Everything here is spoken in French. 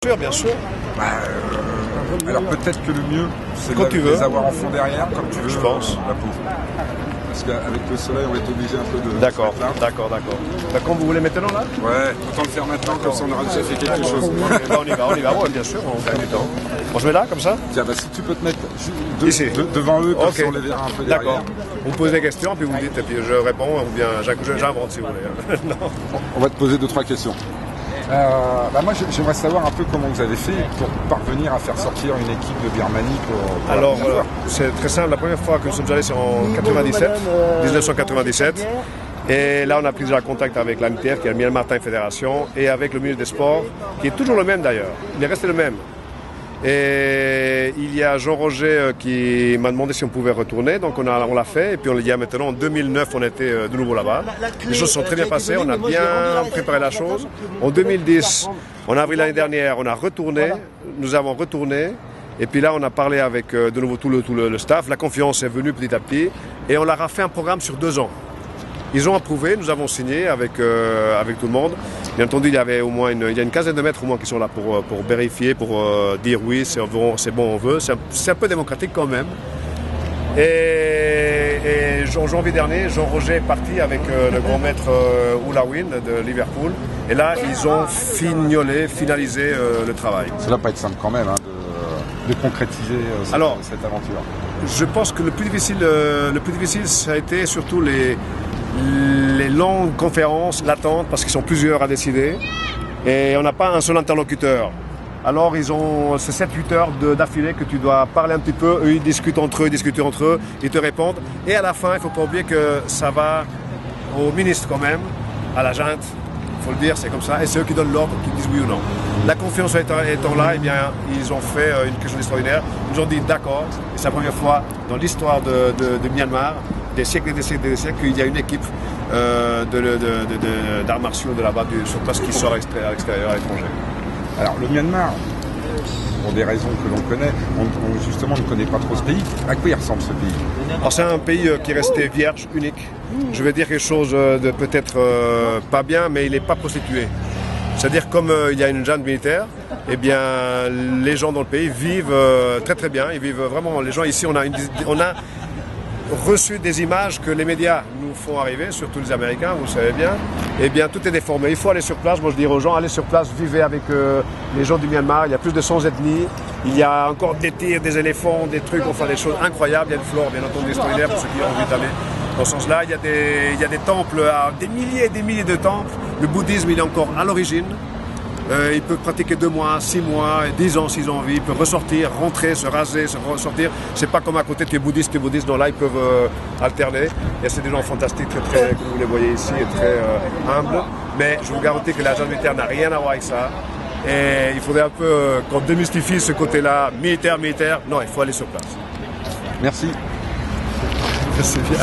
sûr, bien sûr. Alors peut-être que le mieux, c'est de les avoir en fond derrière, comme tu veux. Je pense. La peau. Parce qu'avec le soleil, on va être obligé un peu de... D'accord. Quand vous voulez maintenant là? Ouais, autant le faire maintenant, comme ça on aura déjà fait quelque chose. On y va, ouais, bien sûr, on gagne du temps. On se met là, comme ça? Tiens, bah, si tu peux te mettre ici, devant eux, comme ça on les verra un peu derrière. D'accord. Vous posez des questions, puis vous dites, et puis je réponds, ou bien j'invente si vous voulez. Non. On va te poser 2-3 questions. Moi, j'aimerais savoir un peu comment vous avez fait pour parvenir à faire sortir une équipe de Birmanie pour Alors, c'est très simple. La première fois que nous sommes allés, c'est en 1997. Et là, on a pris déjà contact avec l'AMTF, qui est la Myanmar Time Fédération, et avec le ministre des Sports, qui est toujours le même d'ailleurs. Il est resté le même. Et il y a Jean-Roger qui m'a demandé si on pouvait retourner, donc on l'a fait, et puis on l'a dit maintenant, en 2009 on était de nouveau là-bas. Les choses sont très bien passées, on a bien préparé la chose. En 2010, en avril l'année dernière, on a retourné, nous avons retourné, et puis là on a parlé avec de nouveau tout le staff, la confiance est venue petit à petit, et on leur a fait un programme sur 2 ans. Ils ont approuvé, nous avons signé avec tout le monde. Bien entendu, il y avait il y a une quinzaine de maîtres au moins qui sont là pour vérifier, pour dire oui, c'est bon, on veut. C'est un peu démocratique quand même. Et en janvier dernier, Jean-Roger est parti avec le grand maître Oulawin de Liverpool. Et là, ils ont finalisé le travail. Ça va pas être simple quand même de concrétiser cette aventure. Je pense que le plus difficile, ça a été surtout les longues conférences, l'attente, parce qu'ils sont plusieurs à décider, et on n'a pas un seul interlocuteur. Alors c'est 7-8 heures d'affilée que tu dois parler un petit peu, eux ils discutent entre eux, ils te répondent, et à la fin, il ne faut pas oublier que ça va au ministre quand même, à la junte, il faut le dire, c'est comme ça, et c'est eux qui donnent l'ordre, qui disent oui ou non. La confiance étant là, eh bien, ils ont fait quelque chose d'extraordinaire, ils nous ont dit d'accord, et c'est la première fois dans l'histoire de Myanmar, des siècles et des siècles, qu'il y a une équipe d'arts martiaux de là-bas sur place qui sort à l'extérieur, à l'étranger. Alors le Myanmar, pour des raisons que l'on connaît, justement on ne connaît pas trop ce pays. À quoi il ressemble ce pays? Alors c'est un pays qui est resté vierge, unique. Je vais dire quelque chose de peut-être pas bien, mais il n'est pas prostitué. C'est-à-dire comme il y a une junte militaire, eh bien les gens dans le pays vivent très très bien. Ils vivent vraiment. Les gens ici, on a reçu des images que les médias nous font arriver, surtout les Américains, vous le savez bien. Eh bien, tout est déformé. Il faut aller sur place. Moi, je dirais aux gens, allez sur place, vivez avec les gens du Myanmar. Il y a plus de 100 ethnies. Il y a encore des tirs, des éléphants, des trucs, enfin des choses incroyables. Il y a une flore, bien entendu, extraordinaire pour ceux qui ont envie d'aller dans ce sens-là. Il y a des temples, des milliers et des milliers de temples. Le bouddhisme, il est encore à l'origine. Ils peuvent pratiquer 2 mois, 6 mois, 10 ans s'ils ont envie. Ils peuvent ressortir, rentrer, se raser, se ressortir. C'est pas comme à côté, tu es bouddhiste. Non, là, ils peuvent alterner. Et c'est des gens fantastiques, très, comme vous les voyez ici, et très humbles. Mais je vous garantis que la junte militaire n'a rien à voir avec ça. Et il faudrait un peu qu'on démystifie ce côté-là, militaire. Non, il faut aller sur place. Merci. C'est bien.